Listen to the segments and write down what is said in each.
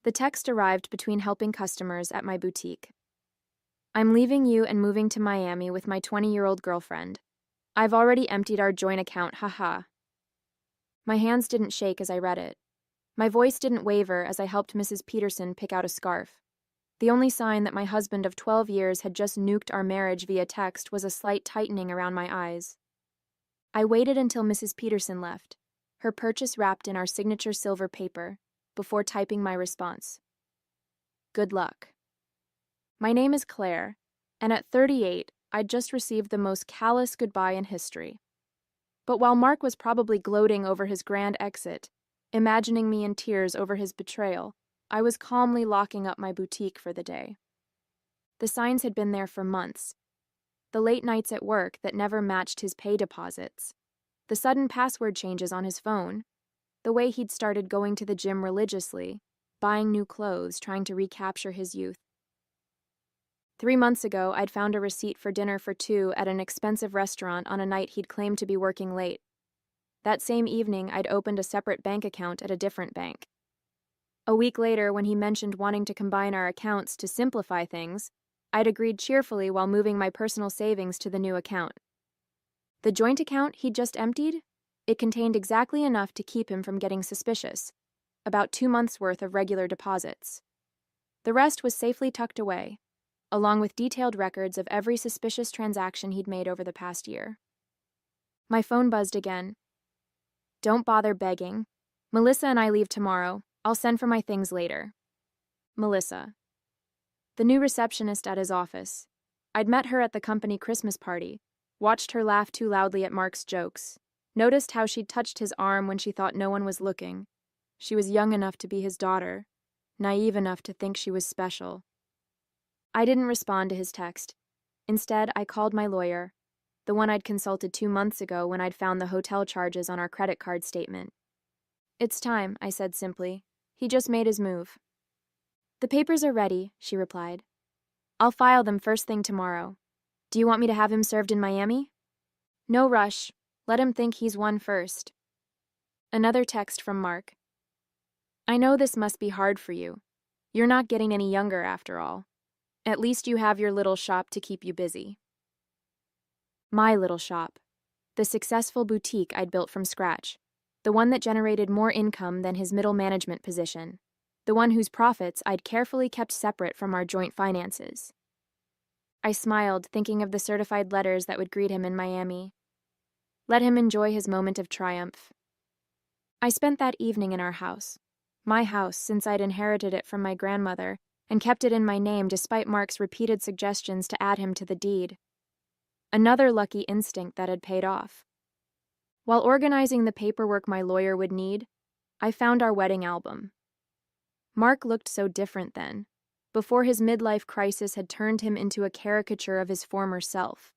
The text arrived between helping customers at my boutique. I'm leaving you and moving to Miami with my 20-year-old girlfriend. I've already emptied our joint account, haha. My hands didn't shake as I read it. My voice didn't waver as I helped Mrs. Peterson pick out a scarf. The only sign that my husband of 12 years had just nuked our marriage via text was a slight tightening around my eyes. I waited until Mrs. Peterson left, her purchase wrapped in our signature silver paper, before typing my response. Good luck. My name is Claire, and at 38, I'd just received the most callous goodbye in history. But while Mark was probably gloating over his grand exit, imagining me in tears over his betrayal, I was calmly locking up my boutique for the day. The signs had been there for months. The late nights at work that never matched his pay deposits, the sudden password changes on his phone, the way he'd started going to the gym religiously, buying new clothes, trying to recapture his youth. 3 months ago, I'd found a receipt for dinner for two at an expensive restaurant on a night he'd claimed to be working late. That same evening, I'd opened a separate bank account at a different bank. A week later, when he mentioned wanting to combine our accounts to simplify things, I'd agreed cheerfully while moving my personal savings to the new account. The joint account he'd just emptied? It contained exactly enough to keep him from getting suspicious, about 2 months' worth of regular deposits. The rest was safely tucked away, along with detailed records of every suspicious transaction he'd made over the past year. My phone buzzed again. Don't bother begging. Melissa and I leave tomorrow. I'll send for my things later. Melissa. The new receptionist at his office. I'd met her at the company Christmas party, watched her laugh too loudly at Mark's jokes, noticed how she'd touched his arm when she thought no one was looking. She was young enough to be his daughter, naive enough to think she was special. I didn't respond to his text. Instead, I called my lawyer, the one I'd consulted 2 months ago when I'd found the hotel charges on our credit card statement. It's time, I said simply. He just made his move. The papers are ready, she replied. I'll file them first thing tomorrow. Do you want me to have him served in Miami? No rush. Let him think he's won first. Another text from Mark. I know this must be hard for you. You're not getting any younger after all. At least you have your little shop to keep you busy. My little shop. The successful boutique I'd built from scratch. The one that generated more income than his middle management position. The one whose profits I'd carefully kept separate from our joint finances. I smiled, thinking of the certified letters that would greet him in Miami. Let him enjoy his moment of triumph. I spent that evening in our house. My house, since I'd inherited it from my grandmother, and kept it in my name despite Mark's repeated suggestions to add him to the deed. Another lucky instinct that had paid off. While organizing the paperwork my lawyer would need, I found our wedding album. Mark looked so different then, before his midlife crisis had turned him into a caricature of his former self.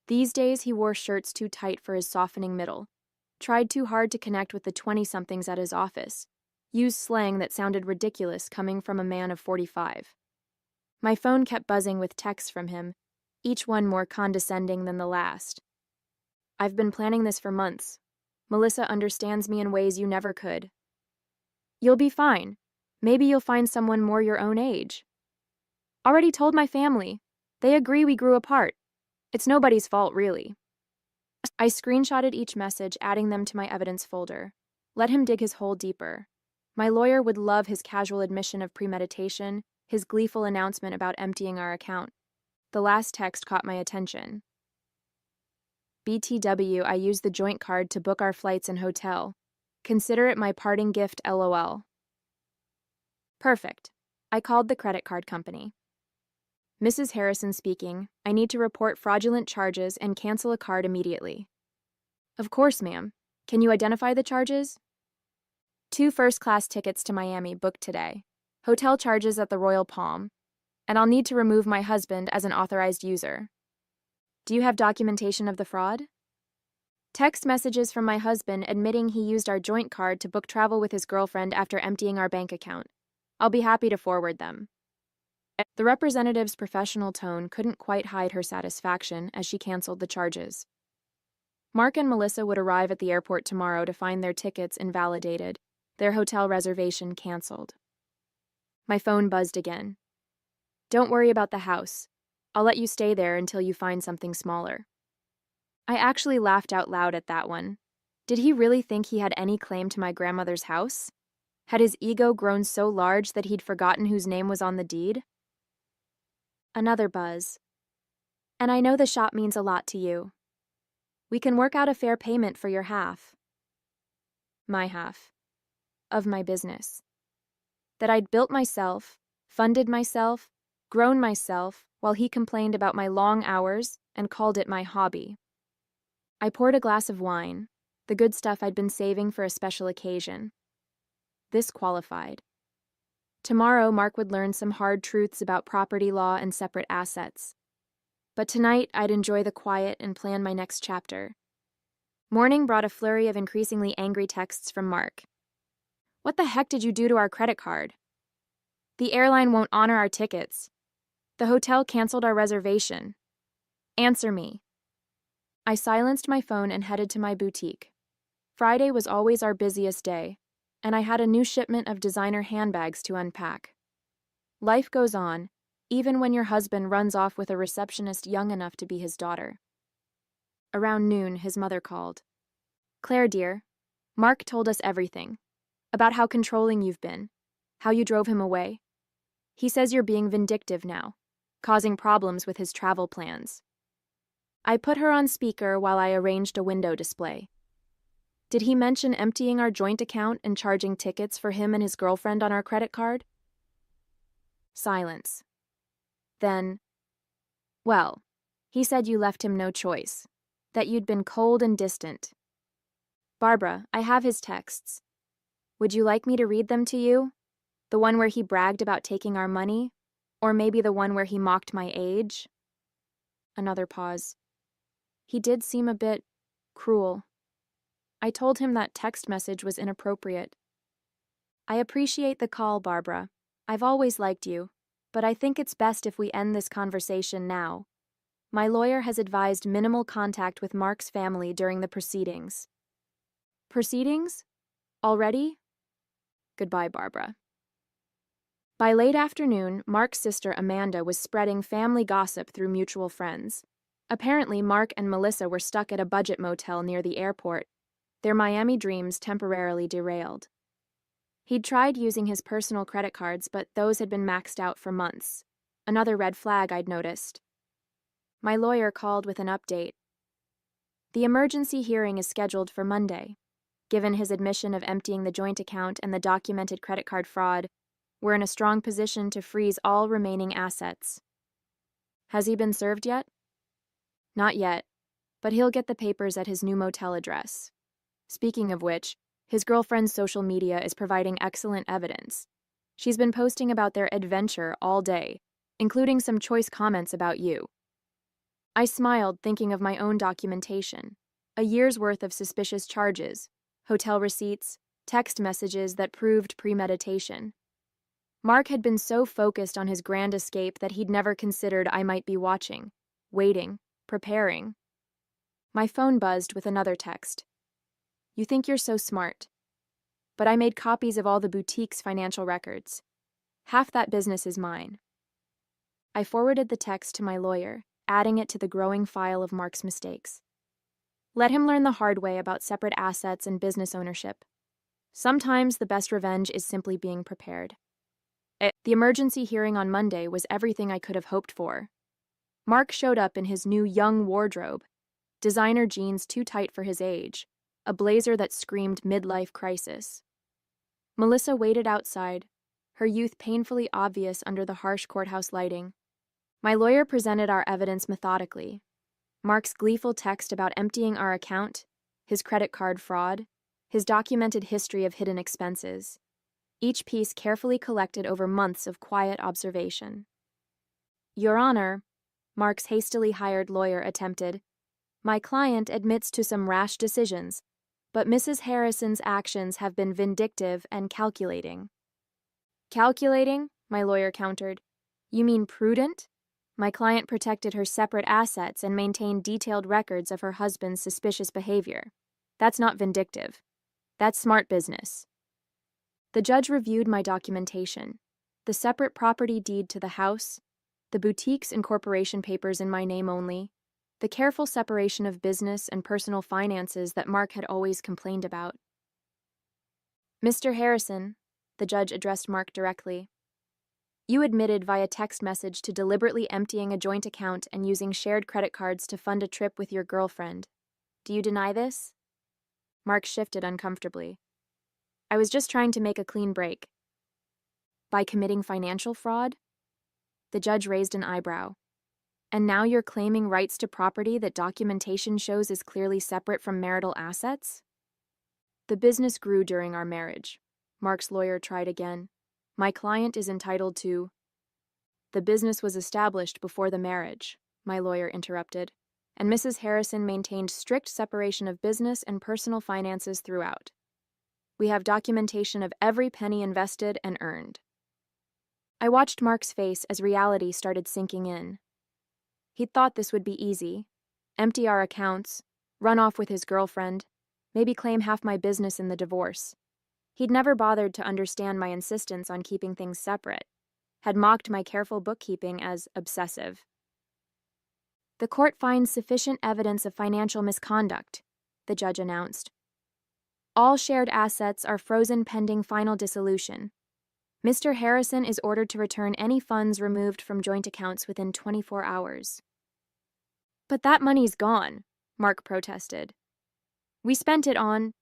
These days he wore shirts too tight for his softening middle, tried too hard to connect with the 20-somethings at his office, used slang that sounded ridiculous coming from a man of 45. My phone kept buzzing with texts from him, each one more condescending than the last. I've been planning this for months. Melissa understands me in ways you never could. You'll be fine. Maybe you'll find someone more your own age. Already told my family. They agree we grew apart. It's nobody's fault, really. I screenshotted each message, adding them to my evidence folder. Let him dig his hole deeper. My lawyer would love his casual admission of premeditation, his gleeful announcement about emptying our account. The last text caught my attention. BTW, I used the joint card to book our flights and hotel. Consider it my parting gift, LOL. Perfect. I called the credit card company. Mrs. Harrison speaking. I need to report fraudulent charges and cancel a card immediately. Of course, ma'am. Can you identify the charges? 2 first-class tickets to Miami booked today. Hotel charges at the Royal Palm. And I'll need to remove my husband as an authorized user. Do you have documentation of the fraud? Text messages from my husband admitting he used our joint card to book travel with his girlfriend after emptying our bank account. I'll be happy to forward them. The representative's professional tone couldn't quite hide her satisfaction as she canceled the charges. Mark and Melissa would arrive at the airport tomorrow to find their tickets invalidated, their hotel reservation canceled. My phone buzzed again. Don't worry about the house. I'll let you stay there until you find something smaller. I actually laughed out loud at that one. Did he really think he had any claim to my grandmother's house? Had his ego grown so large that he'd forgotten whose name was on the deed? Another buzz. And I know the shop means a lot to you. We can work out a fair payment for your half. My half. Of my business. That I'd built myself, funded myself, grown myself, while he complained about my long hours and called it my hobby. I poured a glass of wine, the good stuff I'd been saving for a special occasion. This qualified. Tomorrow, Mark would learn some hard truths about property law and separate assets. But tonight, I'd enjoy the quiet and plan my next chapter. Morning brought a flurry of increasingly angry texts from Mark. What the heck did you do to our credit card? The airline won't honor our tickets. The hotel canceled our reservation. Answer me. I silenced my phone and headed to my boutique. Friday was always our busiest day, and I had a new shipment of designer handbags to unpack. Life goes on, even when your husband runs off with a receptionist young enough to be his daughter. Around noon, his mother called. Claire, dear, Mark told us everything. About how controlling you've been, how you drove him away. He says you're being vindictive now, causing problems with his travel plans. I put her on speaker while I arranged a window display. Did he mention emptying our joint account and charging tickets for him and his girlfriend on our credit card? Silence. Then, well, he said you left him no choice, that you'd been cold and distant. Barbara, I have his texts. Would you like me to read them to you? The one where he bragged about taking our money? Or maybe the one where he mocked my age? Another pause. He did seem a bit cruel. I told him that text message was inappropriate. I appreciate the call, Barbara. I've always liked you, but I think it's best if we end this conversation now. My lawyer has advised minimal contact with Mark's family during the proceedings. Proceedings? Already? Goodbye, Barbara. By late afternoon, Mark's sister Amanda was spreading family gossip through mutual friends. Apparently, Mark and Melissa were stuck at a budget motel near the airport, their Miami dreams temporarily derailed. He'd tried using his personal credit cards, but those had been maxed out for months. Another red flag I'd noticed. My lawyer called with an update. The emergency hearing is scheduled for Monday. Given his admission of emptying the joint account and the documented credit card fraud, we're in a strong position to freeze all remaining assets. Has he been served yet? Not yet, but he'll get the papers at his new motel address. Speaking of which, his girlfriend's social media is providing excellent evidence. She's been posting about their adventure all day, including some choice comments about you. I smiled, thinking of my own documentation. A year's worth of suspicious charges, hotel receipts, text messages that proved premeditation. Mark had been so focused on his grand escape that he'd never considered I might be watching, waiting, preparing. My phone buzzed with another text. You think you're so smart. But I made copies of all the boutique's financial records. Half that business is mine. I forwarded the text to my lawyer, adding it to the growing file of Mark's mistakes. Let him learn the hard way about separate assets and business ownership. Sometimes the best revenge is simply being prepared. The emergency hearing on Monday was everything I could have hoped for. Mark showed up in his new young wardrobe, designer jeans too tight for his age, a blazer that screamed midlife crisis. Melissa waited outside, her youth painfully obvious under the harsh courthouse lighting. My lawyer presented our evidence methodically. Mark's gleeful text about emptying our account, his credit card fraud, his documented history of hidden expenses. Each piece carefully collected over months of quiet observation. Your Honor, Mark's hastily hired lawyer attempted, my client admits to some rash decisions, but Mrs. Harrison's actions have been vindictive and calculating. Calculating? My lawyer countered. You mean prudent? My client protected her separate assets and maintained detailed records of her husband's suspicious behavior. That's not vindictive. That's smart business. The judge reviewed my documentation. The separate property deed to the house, the boutique's incorporation papers in my name only, the careful separation of business and personal finances that Mark had always complained about. Mr. Harrison, the judge addressed Mark directly, you admitted via text message to deliberately emptying a joint account and using shared credit cards to fund a trip with your girlfriend. Do you deny this? Mark shifted uncomfortably. I was just trying to make a clean break. By committing financial fraud? The judge raised an eyebrow. And now you're claiming rights to property that documentation shows is clearly separate from marital assets? The business grew during our marriage. Mark's lawyer tried again. My client is entitled to... The business was established before the marriage, my lawyer interrupted, and Mrs. Harrison maintained strict separation of business and personal finances throughout. We have documentation of every penny invested and earned. I watched Mark's face as reality started sinking in. He'd thought this would be easy. Empty our accounts, run off with his girlfriend, maybe claim half my business in the divorce. He'd never bothered to understand my insistence on keeping things separate, had mocked my careful bookkeeping as obsessive. The court finds sufficient evidence of financial misconduct, the judge announced. All shared assets are frozen pending final dissolution. Mr. Harrison is ordered to return any funds removed from joint accounts within 24 hours. But that money's gone, Mark protested. We spent it on...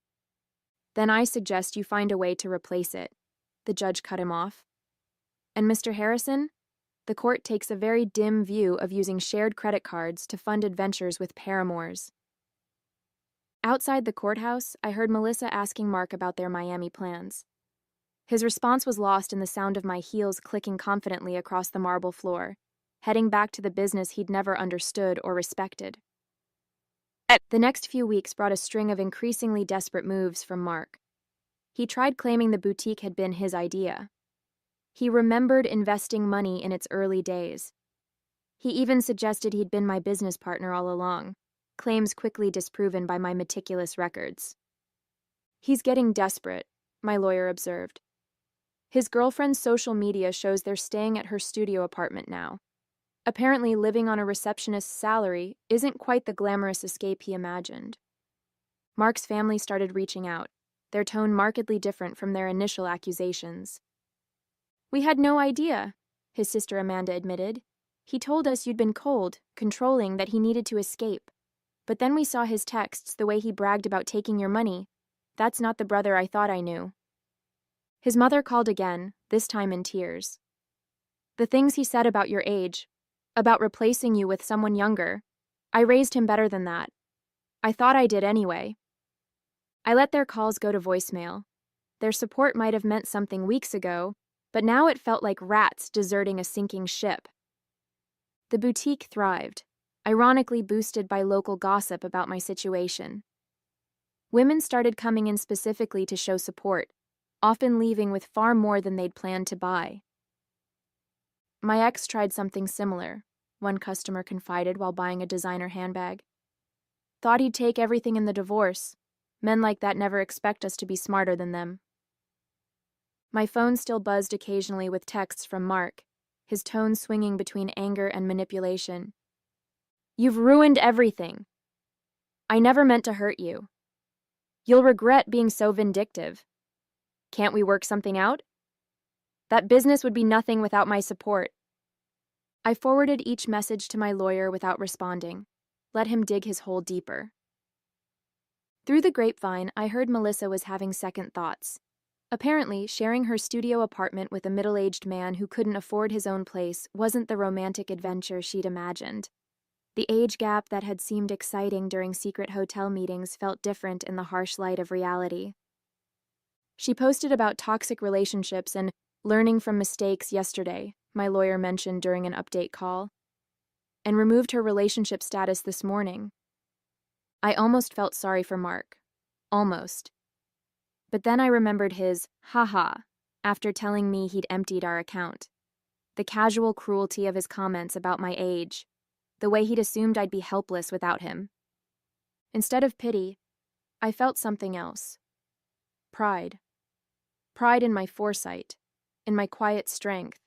Then I suggest you find a way to replace it, the judge cut him off. And Mr. Harrison, the court takes a very dim view of using shared credit cards to fund adventures with paramours. Outside the courthouse, I heard Melissa asking Mark about their Miami plans. His response was lost in the sound of my heels clicking confidently across the marble floor, heading back to the business he'd never understood or respected. The next few weeks brought a string of increasingly desperate moves from Mark. He tried claiming the boutique had been his idea. He remembered investing money in its early days. He even suggested he'd been my business partner all along, claims quickly disproven by my meticulous records. He's getting desperate, my lawyer observed. His girlfriend's social media shows they're staying at her studio apartment now. Apparently, living on a receptionist's salary isn't quite the glamorous escape he imagined. Mark's family started reaching out, their tone markedly different from their initial accusations. We had no idea, his sister Amanda admitted. He told us you'd been cold, controlling, that he needed to escape. But then we saw his texts, the way he bragged about taking your money. That's not the brother I thought I knew. His mother called again, this time in tears. The things he said about your age, about replacing you with someone younger, I raised him better than that. I thought I did anyway. I let their calls go to voicemail. Their support might have meant something weeks ago, but now it felt like rats deserting a sinking ship. The boutique thrived, ironically boosted by local gossip about my situation. Women started coming in specifically to show support, often leaving with far more than they'd planned to buy. My ex tried something similar, one customer confided while buying a designer handbag. Thought he'd take everything in the divorce. Men like that never expect us to be smarter than them. My phone still buzzed occasionally with texts from Mark, his tone swinging between anger and manipulation. You've ruined everything. I never meant to hurt you. You'll regret being so vindictive. Can't we work something out? That business would be nothing without my support. I forwarded each message to my lawyer without responding, let him dig his hole deeper. Through the grapevine, I heard Melissa was having second thoughts. Apparently, sharing her studio apartment with a middle-aged man who couldn't afford his own place wasn't the romantic adventure she'd imagined. The age gap that had seemed exciting during secret hotel meetings felt different in the harsh light of reality. She posted about toxic relationships and learning from mistakes yesterday, my lawyer mentioned during an update call, and removed her relationship status this morning. I almost felt sorry for Mark. Almost. But then I remembered his "ha-ha" after telling me he'd emptied our account. The casual cruelty of his comments about my age, the way he'd assumed I'd be helpless without him. Instead of pity, I felt something else. Pride. Pride in my foresight. in my quiet strength,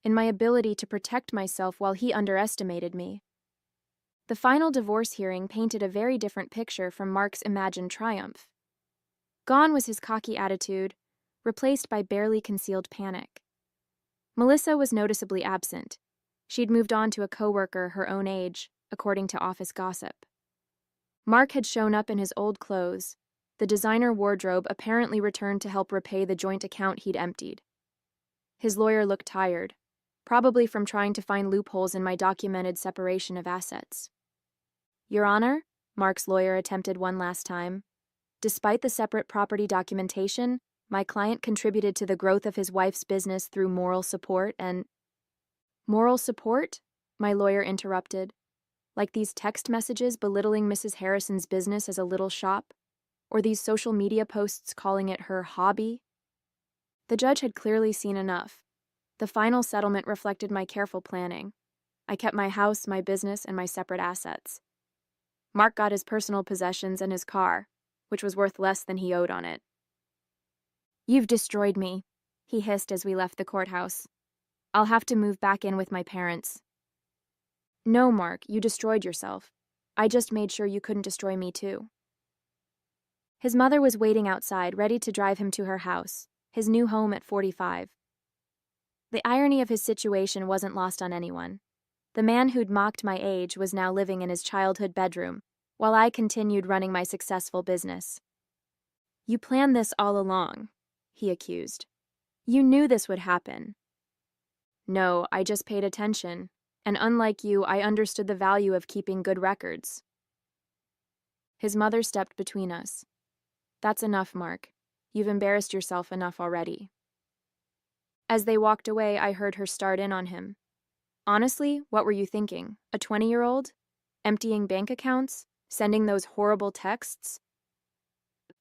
in my ability to protect myself while he underestimated me. The final divorce hearing painted a very different picture from Mark's imagined triumph. Gone was his cocky attitude, replaced by barely concealed panic. Melissa was noticeably absent. She'd moved on to a coworker her own age, according to office gossip. Mark had shown up in his old clothes, the designer wardrobe apparently returned to help repay the joint account he'd emptied. His lawyer looked tired, probably from trying to find loopholes in my documented separation of assets. Your Honor, Mark's lawyer attempted one last time. Despite the separate property documentation, my client contributed to the growth of his wife's business through moral support and... Moral support? My lawyer interrupted. Like these text messages belittling Mrs. Harrison's business as a little shop? Or these social media posts calling it her hobby? The judge had clearly seen enough. The final settlement reflected my careful planning. I kept my house, my business, and my separate assets. Mark got his personal possessions and his car, which was worth less than he owed on it. You've destroyed me, he hissed as we left the courthouse. I'll have to move back in with my parents. No, Mark, you destroyed yourself. I just made sure you couldn't destroy me too. His mother was waiting outside, ready to drive him to her house, his new home at 45. The irony of his situation wasn't lost on anyone. The man who'd mocked my age was now living in his childhood bedroom, while I continued running my successful business. You planned this all along, he accused. You knew this would happen. No, I just paid attention, and unlike you, I understood the value of keeping good records. His mother stepped between us. That's enough, Mark. You've embarrassed yourself enough already. As they walked away, I heard her start in on him. Honestly, what were you thinking? A 20-year-old? Emptying bank accounts? Sending those horrible texts?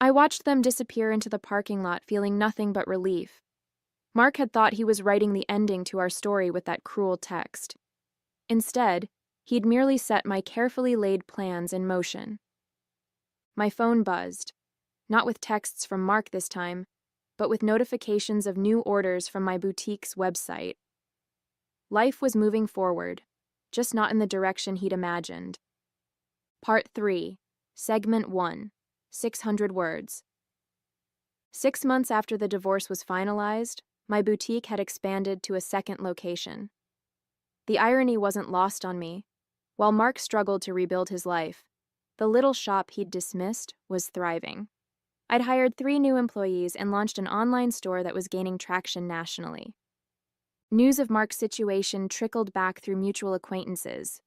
I watched them disappear into the parking lot, feeling nothing but relief. Mark had thought he was writing the ending to our story with that cruel text. Instead, he'd merely set my carefully laid plans in motion. My phone buzzed, not with texts from Mark this time, but with notifications of new orders from my boutique's website. Life was moving forward, just not in the direction he'd imagined. Part 3, Segment 1, 600 words. 6 months after the divorce was finalized, my boutique had expanded to a second location. The irony wasn't lost on me. While Mark struggled to rebuild his life, the little shop he'd dismissed was thriving. I'd hired 3 new employees and launched an online store that was gaining traction nationally. News of Mark's situation trickled back through mutual acquaintances.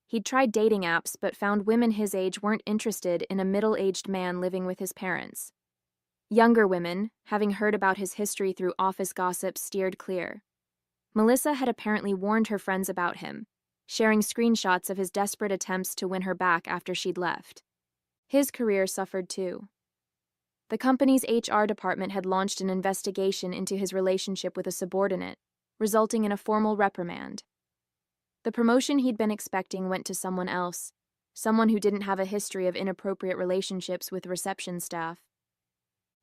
He'd tried dating apps but found women his age weren't interested in a middle-aged man living with his parents. Younger women, having heard about his history through office gossip, steered clear. Melissa had apparently warned her friends about him, sharing screenshots of his desperate attempts to win her back after she'd left. His career suffered too. The company's HR department had launched an investigation into his relationship with a subordinate, resulting in a formal reprimand. The promotion he'd been expecting went to someone else, someone who didn't have a history of inappropriate relationships with reception staff.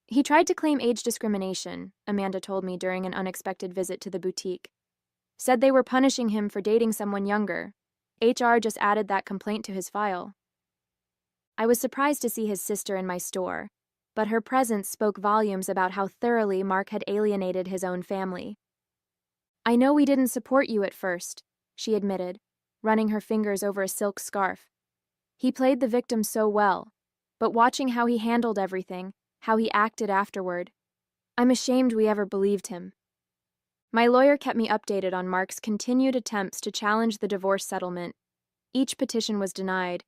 He tried to claim age discrimination, Amanda told me during an unexpected visit to the boutique. Said they were punishing him for dating someone younger. HR just added that complaint to his file. I was surprised to see his sister in my store, but her presence spoke volumes about how thoroughly Mark had alienated his own family. I know we didn't support you at first, she admitted, running her fingers over a silk scarf. He played the victim so well, but watching how he handled everything, how he acted afterward, I'm ashamed we ever believed him. My lawyer kept me updated on Mark's continued attempts to challenge the divorce settlement. Each petition was denied,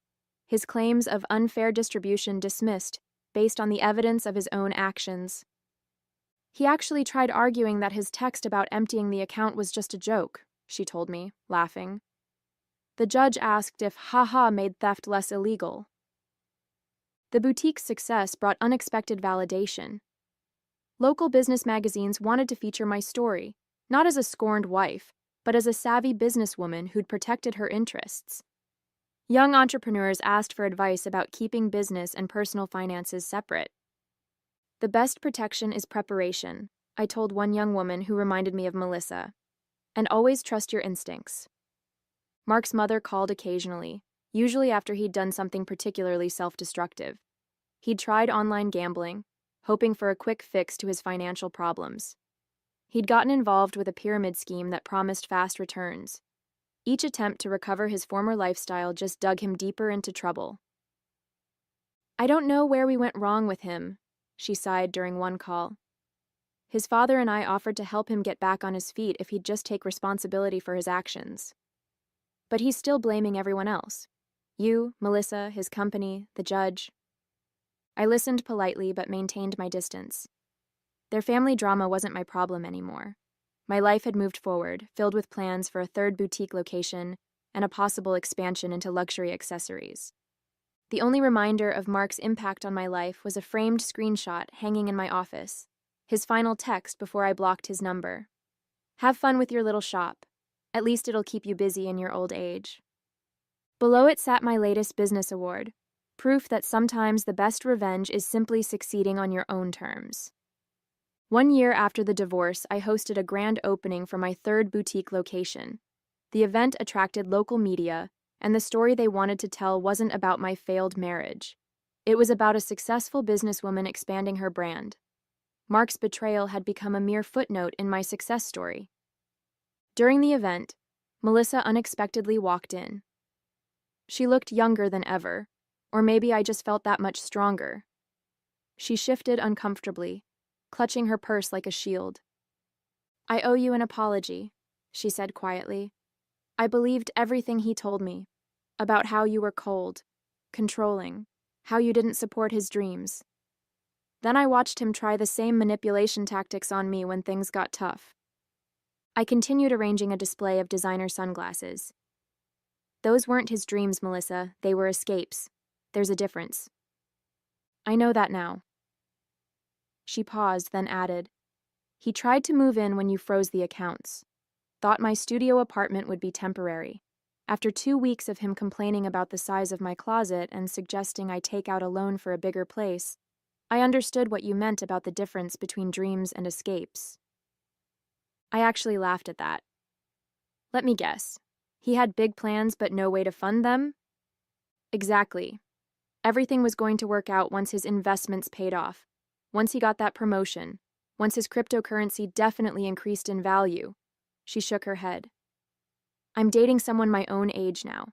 his claims of unfair distribution dismissed, based on the evidence of his own actions. He actually tried arguing that his text about emptying the account was just a joke, she told me, laughing. The judge asked if "haha" made theft less illegal. The boutique's success brought unexpected validation. Local business magazines wanted to feature my story, not as a scorned wife, but as a savvy businesswoman who'd protected her interests. Young entrepreneurs asked for advice about keeping business and personal finances separate. The best protection is preparation, I told one young woman who reminded me of Melissa. And always trust your instincts. Mark's mother called occasionally, usually after he'd done something particularly self-destructive. He'd tried online gambling, hoping for a quick fix to his financial problems. He'd gotten involved with a pyramid scheme that promised fast returns. Each attempt to recover his former lifestyle just dug him deeper into trouble. I don't know where we went wrong with him, she sighed during one call. His father and I offered to help him get back on his feet if he'd just take responsibility for his actions. But he's still blaming everyone else. You, Melissa, his company, the judge. I listened politely but maintained my distance. Their family drama wasn't my problem anymore. My life had moved forward, filled with plans for a third boutique location and a possible expansion into luxury accessories. The only reminder of Mark's impact on my life was a framed screenshot hanging in my office, his final text before I blocked his number. Have fun with your little shop. At least it'll keep you busy in your old age. Below it sat my latest business award, proof that sometimes the best revenge is simply succeeding on your own terms. 1 year after the divorce, I hosted a grand opening for my third boutique location. The event attracted local media, and the story they wanted to tell wasn't about my failed marriage. It was about a successful businesswoman expanding her brand. Mark's betrayal had become a mere footnote in my success story. During the event, Melissa unexpectedly walked in. She looked younger than ever, or maybe I just felt that much stronger. She shifted uncomfortably, clutching her purse like a shield. I owe you an apology, she said quietly. I believed everything he told me, about how you were cold, controlling, how you didn't support his dreams. Then I watched him try the same manipulation tactics on me when things got tough. I continued arranging a display of designer sunglasses. Those weren't his dreams, Melissa. They were escapes. There's a difference. I know that now. She paused, then added, He tried to move in when you froze the accounts. Thought my studio apartment would be temporary. After 2 weeks of him complaining about the size of my closet and suggesting I take out a loan for a bigger place, I understood what you meant about the difference between dreams and escapes. I actually laughed at that. Let me guess. He had big plans but no way to fund them? Exactly. Everything was going to work out once his investments paid off, once he got that promotion, once his cryptocurrency definitely increased in value. She shook her head. I'm dating someone my own age now.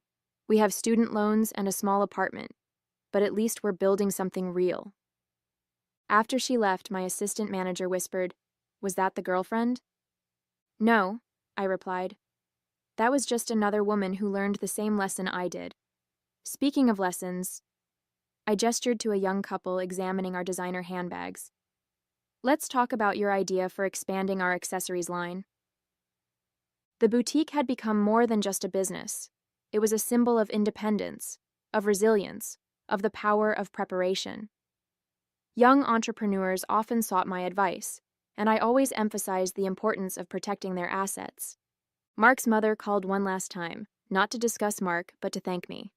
We have student loans and a small apartment, but at least we're building something real. After she left, my assistant manager whispered, Was that the girlfriend? No, I replied. That was just another woman who learned the same lesson I did. Speaking of lessons, I gestured to a young couple examining our designer handbags. Let's talk about your idea for expanding our accessories line. The boutique had become more than just a business. It was a symbol of independence, of resilience, of the power of preparation. Young entrepreneurs often sought my advice, and I always emphasized the importance of protecting their assets. Mark's mother called one last time, not to discuss Mark, but to thank me.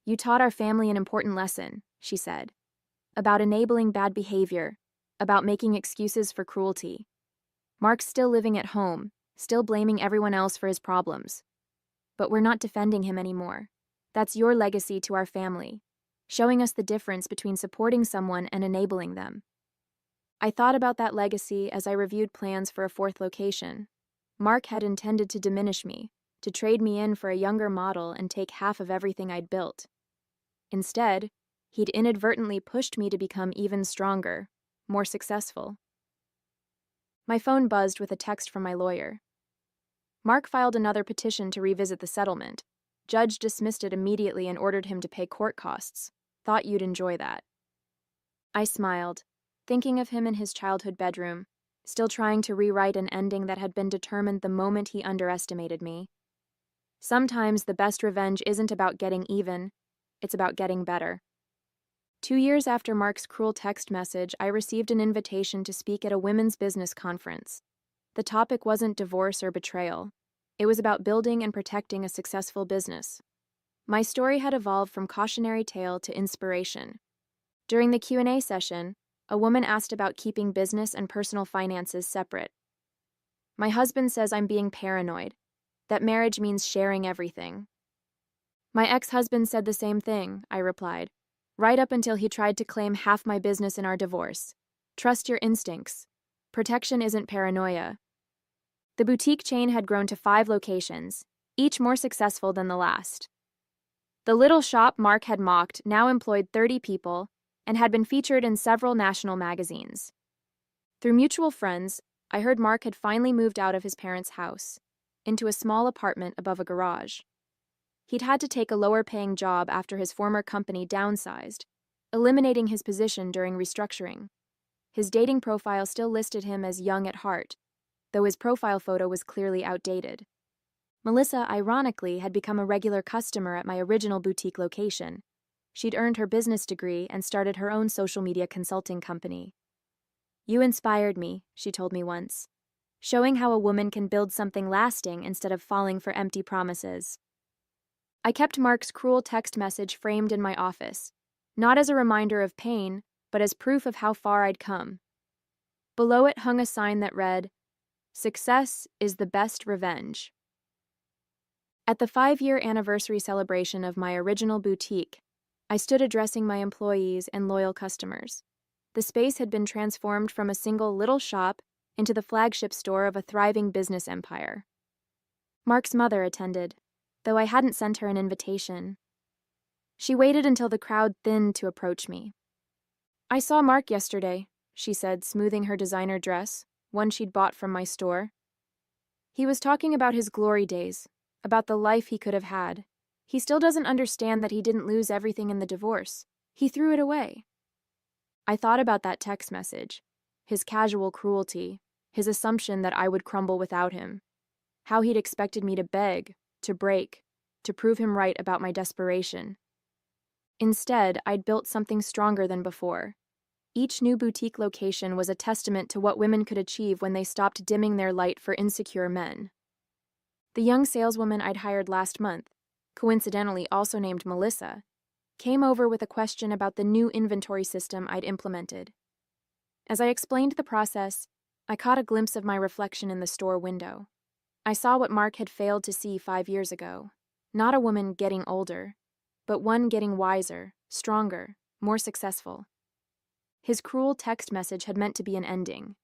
You taught our family an important lesson, she said, about enabling bad behavior, about making excuses for cruelty. Mark's still living at home, still blaming everyone else for his problems. But we're not defending him anymore. That's your legacy to our family, showing us the difference between supporting someone and enabling them. I thought about that legacy as I reviewed plans for a fourth location. Mark had intended to diminish me, to trade me in for a younger model and take half of everything I'd built. Instead, he'd inadvertently pushed me to become even stronger, more successful. My phone buzzed with a text from my lawyer. Mark filed another petition to revisit the settlement. Judge dismissed it immediately and ordered him to pay court costs. Thought you'd enjoy that. I smiled, thinking of him in his childhood bedroom, still trying to rewrite an ending that had been determined the moment he underestimated me. Sometimes the best revenge isn't about getting even, it's about getting better. 2 years after Mark's cruel text message, I received an invitation to speak at a women's business conference. The topic wasn't divorce or betrayal. It was about building and protecting a successful business. My story had evolved from cautionary tale to inspiration. During the Q&A session, A woman asked about keeping business and personal finances separate. My husband says I'm being paranoid, that marriage means sharing everything. My ex-husband said the same thing, I replied, right up until he tried to claim half my business in our divorce. Trust your instincts. Protection isn't paranoia. The boutique chain had grown to 5 locations, each more successful than the last. The little shop Mark had mocked now employed 30 people and had been featured in several national magazines. Through mutual friends, I heard Mark had finally moved out of his parents' house, into a small apartment above a garage. He'd had to take a lower-paying job after his former company downsized, eliminating his position during restructuring. His dating profile still listed him as young at heart, though his profile photo was clearly outdated. Melissa, ironically, had become a regular customer at my original boutique location. She'd earned her business degree and started her own social media consulting company. "You inspired me," she told me once, showing how a woman can build something lasting instead of falling for empty promises. I kept Mark's cruel text message framed in my office, not as a reminder of pain, but as proof of how far I'd come. Below it hung a sign that read, "Success is the best revenge." At the 5-year anniversary celebration of my original boutique, I stood addressing my employees and loyal customers. The space had been transformed from a single little shop into the flagship store of a thriving business empire. Mark's mother attended, though I hadn't sent her an invitation. She waited until the crowd thinned to approach me. "I saw Mark yesterday," she said, smoothing her designer dress, one she'd bought from my store. "He was talking about his glory days, about the life he could have had. He still doesn't understand that he didn't lose everything in the divorce. He threw it away." I thought about that text message, his casual cruelty, his assumption that I would crumble without him, how he'd expected me to beg, to break, to prove him right about my desperation. Instead, I'd built something stronger than before. Each new boutique location was a testament to what women could achieve when they stopped dimming their light for insecure men. The young saleswoman I'd hired last month, coincidentally also named Melissa, came over with a question about the new inventory system I'd implemented. As I explained the process, I caught a glimpse of my reflection in the store window. I saw what Mark had failed to see 5 years ago. Not a woman getting older, but one getting wiser, stronger, more successful. His cruel text message had meant to be an ending.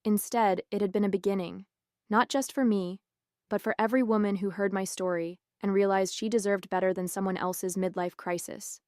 Instead, it had been a beginning, not just for me, but for every woman who heard my story and realized she deserved better than someone else's midlife crisis.